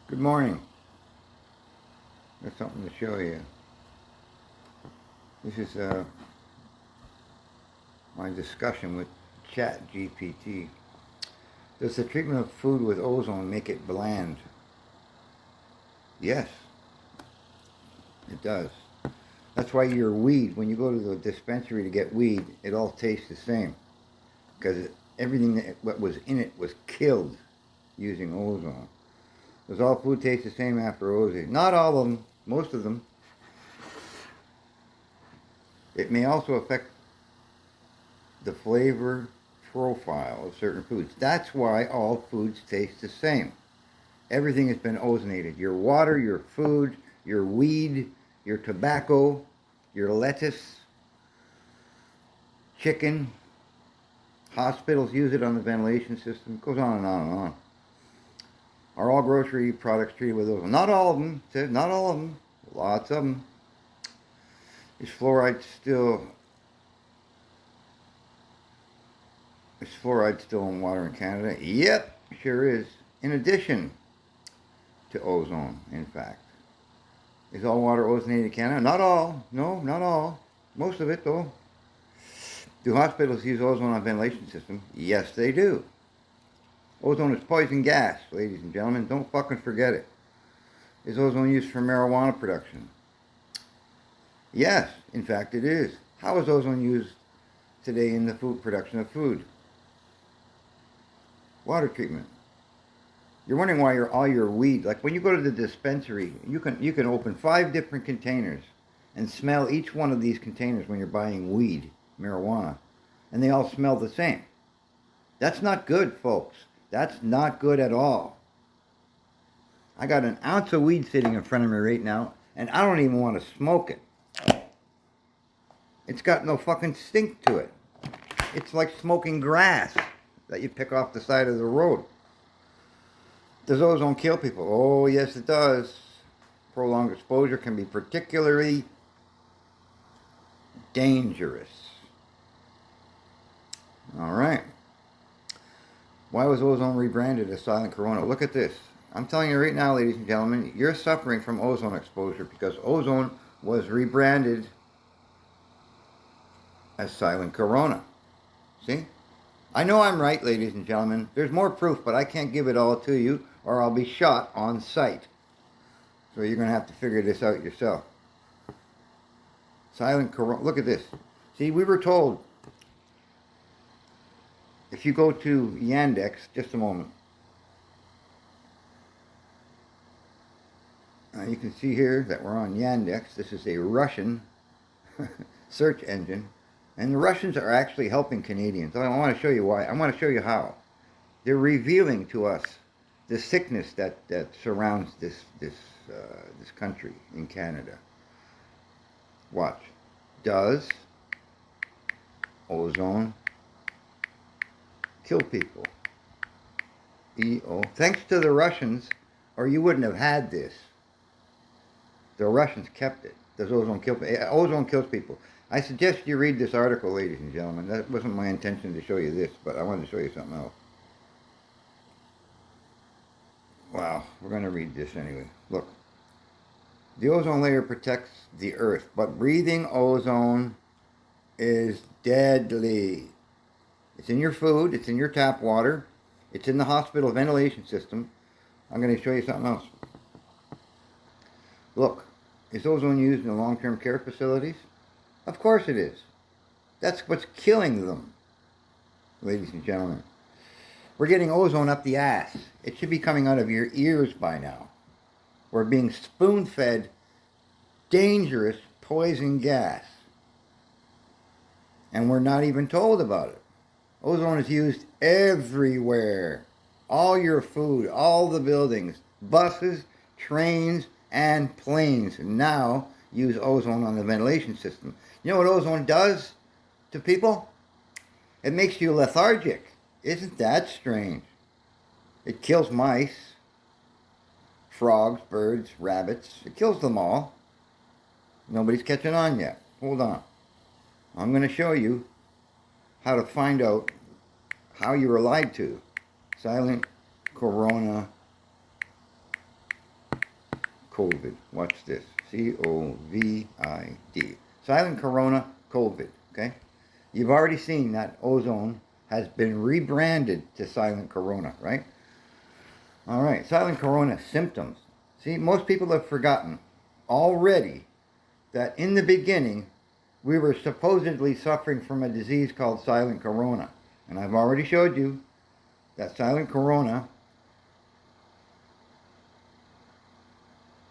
Good morning. Got something to show you. This is my discussion with Chat GPT. Does the treatment of food with ozone make it bland? Yes, it does. That's why your weed, when you go to the dispensary to get weed, it all tastes the same. Because everything that was in it was killed using ozone. Does all food taste the same after ozone? Not all of them, most of them. It may also affect the flavor profile of certain foods. That's why all foods taste the same. Everything has been ozonated. Your water, your food, your weed, your tobacco, your lettuce, chicken. Hospitals use it on the ventilation system. It goes on and on and on. Are all grocery products treated with ozone? Not all of them. Said not all of them. Lots of them. Is fluoride still in water in Canada? Yep, sure is. In addition to ozone, in fact. Is all water ozonated in Canada? Not all. No, not all. Most of it, though. Do hospitals use ozone on ventilation system? Yes, they do. Ozone is poison gas, ladies and gentlemen. Don't fucking forget it. Is ozone used for marijuana production? Yes, in fact it is. How is ozone used today in the food production of food? Water treatment. You're wondering why all your weed, like when you go to the dispensary, you can open 5 different containers and smell each one of these containers when you're buying weed, marijuana, and they all smell the same. That's not good, folks. That's not good at all. I got an ounce of weed sitting in front of me right now, and I don't even want to smoke it. It's got no fucking stink to it. It's like smoking grass that you pick off the side of the road. Does ozone kill people? Oh, yes, it does. Prolonged exposure can be particularly dangerous. All right. Why was ozone rebranded as silent corona? Look at this. I'm telling you right now, ladies and gentlemen, you're suffering from ozone exposure because ozone was rebranded as silent corona. See? I know I'm right, ladies and gentlemen. There's more proof, but I can't give it all to you or I'll be shot on sight. So you're going to have to figure this out yourself. Silent corona. Look at this. See, we were told, if you go to Yandex, just a moment. You can see here that we're on Yandex. This is a Russian search engine. And the Russians are actually helping Canadians. I want to show you why. I want to show you how. They're revealing to us the sickness that surrounds this country in Canada. Watch. Does ozone kill people? Thanks to the Russians, or you wouldn't have had this. The Russians kept it. Does ozone kill people? Ozone kills people. I suggest you read this article, ladies and gentlemen. That wasn't my intention to show you this, but I wanted to show you something else. Wow, we're going to read this anyway. Look. The ozone layer protects the Earth, but breathing ozone is deadly. It's in your food, it's in your tap water, it's in the hospital ventilation system. I'm going to show you something else. Look, is ozone used in long-term care facilities? Of course it is. That's what's killing them, ladies and gentlemen. We're getting ozone up the ass. It should be coming out of your ears by now. We're being spoon-fed dangerous poison gas. And we're not even told about it. Ozone is used everywhere. All your food, all the buildings, buses, trains, and planes now use ozone on the ventilation system. You know what ozone does to people? It makes you lethargic. Isn't that strange? It kills mice, frogs, birds, rabbits. It kills them all. Nobody's catching on yet. Hold on. I'm going to show you how to find out how you were lied to. Silent corona COVID. Watch this. COVID. Silent corona, COVID. Okay? You've already seen that ozone has been rebranded to silent corona, right? All right, silent corona symptoms. See, most people have forgotten already that in the beginning we were supposedly suffering from a disease called silent corona. And I've already showed you that silent corona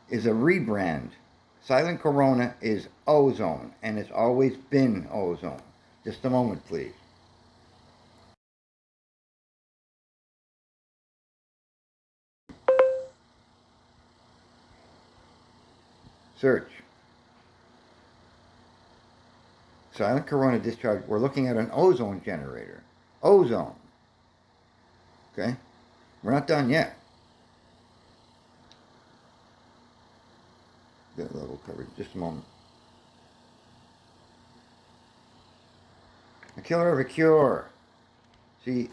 is a rebrand. Silent corona is ozone, and it's always been ozone. Just a moment, please. Search. Silent corona discharge. We're looking at an ozone generator. Ozone. Okay? We're not done yet. That level covered. Just a moment. A killer of a cure. See,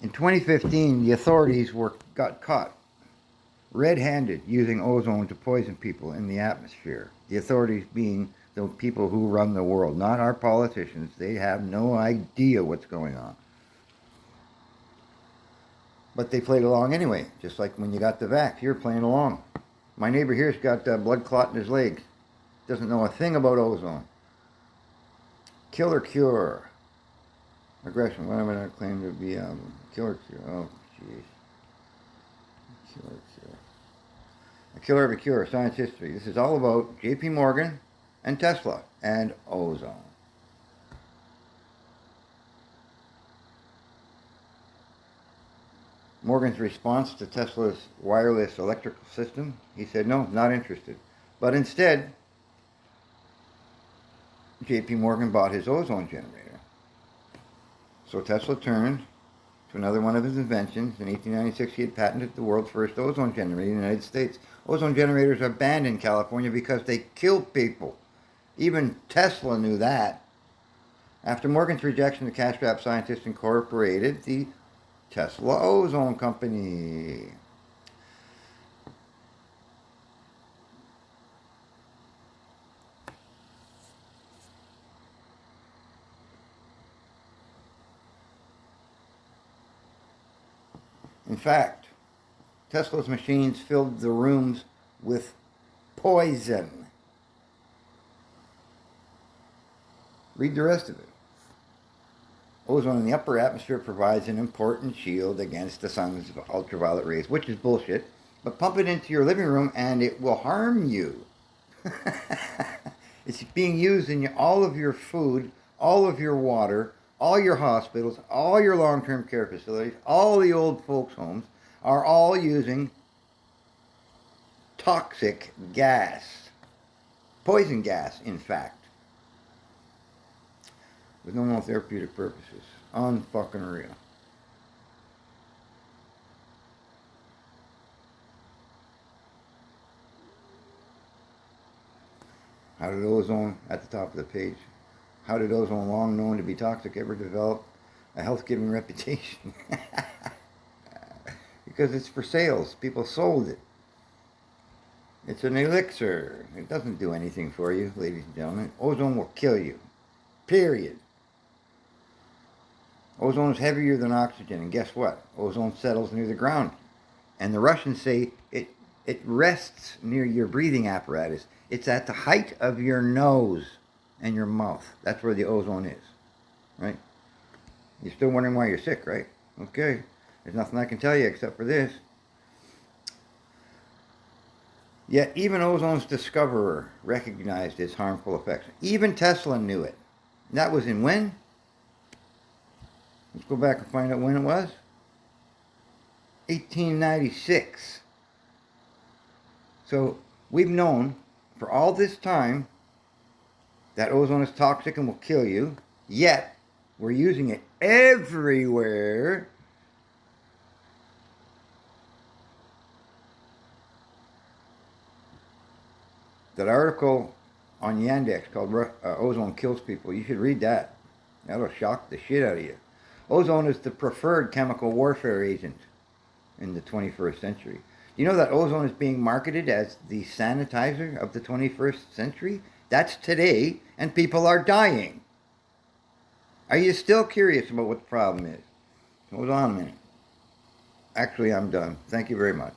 in 2015, the authorities got caught red-handed using ozone to poison people in the atmosphere. The authorities being the people who run the world, not our politicians. They have no idea what's going on. But they played along anyway, just like when you got the vax, you're playing along. My neighbor here's got blood clot in his leg. Doesn't know a thing about ozone. Killer cure. Aggression. What am I going to claim to be killer cure? Oh, jeez. Killer cure. A killer of a cure. Science history. This is all about J.P. Morgan and Tesla and ozone. Morgan's response to Tesla's wireless electrical system, he said, no, not interested. But instead, J.P. Morgan bought his ozone generator. So Tesla turned to another one of his inventions. In 1896, he had patented the world's first ozone generator in the United States. Ozone generators are banned in California because they kill people. Even Tesla knew that. After Morgan's rejection, the cash-strapped scientists incorporated the Tesla Ozone Company. In fact, Tesla's machines filled the rooms with poison. Read the rest of it. Ozone in the upper atmosphere provides an important shield against the sun's ultraviolet rays, which is bullshit, but pump it into your living room and it will harm you. It's being used in all of your food, all of your water, all your hospitals, all your long-term care facilities, all the old folks' homes are all using toxic gas. Poison gas, in fact. With no more therapeutic purposes. Unfucking real. How did ozone, at the top of the page, how did ozone, long known to be toxic, ever develop a health-giving reputation? Because it's for sales. People sold it. It's an elixir. It doesn't do anything for you, ladies and gentlemen. Ozone will kill you. Period. Ozone is heavier than oxygen, and guess what? Ozone settles near the ground. And the Russians say it rests near your breathing apparatus. It's at the height of your nose and your mouth. That's where the ozone is, right? You're still wondering why you're sick, right? Okay. There's nothing I can tell you except for this. Yet even ozone's discoverer recognized its harmful effects. Even Tesla knew it. And that was in when? Let's go back and find out when it was. 1896. So we've known for all this time that ozone is toxic and will kill you, yet we're using it everywhere. That article on Yandex called Ozone Kills People, you should read that. That'll shock the shit out of you. Ozone is the preferred chemical warfare agent in the 21st century. You know that ozone is being marketed as the sanitizer of the 21st century? That's today, and people are dying. Are you still curious about what the problem is? Hold on a minute. Actually, I'm done. Thank you very much.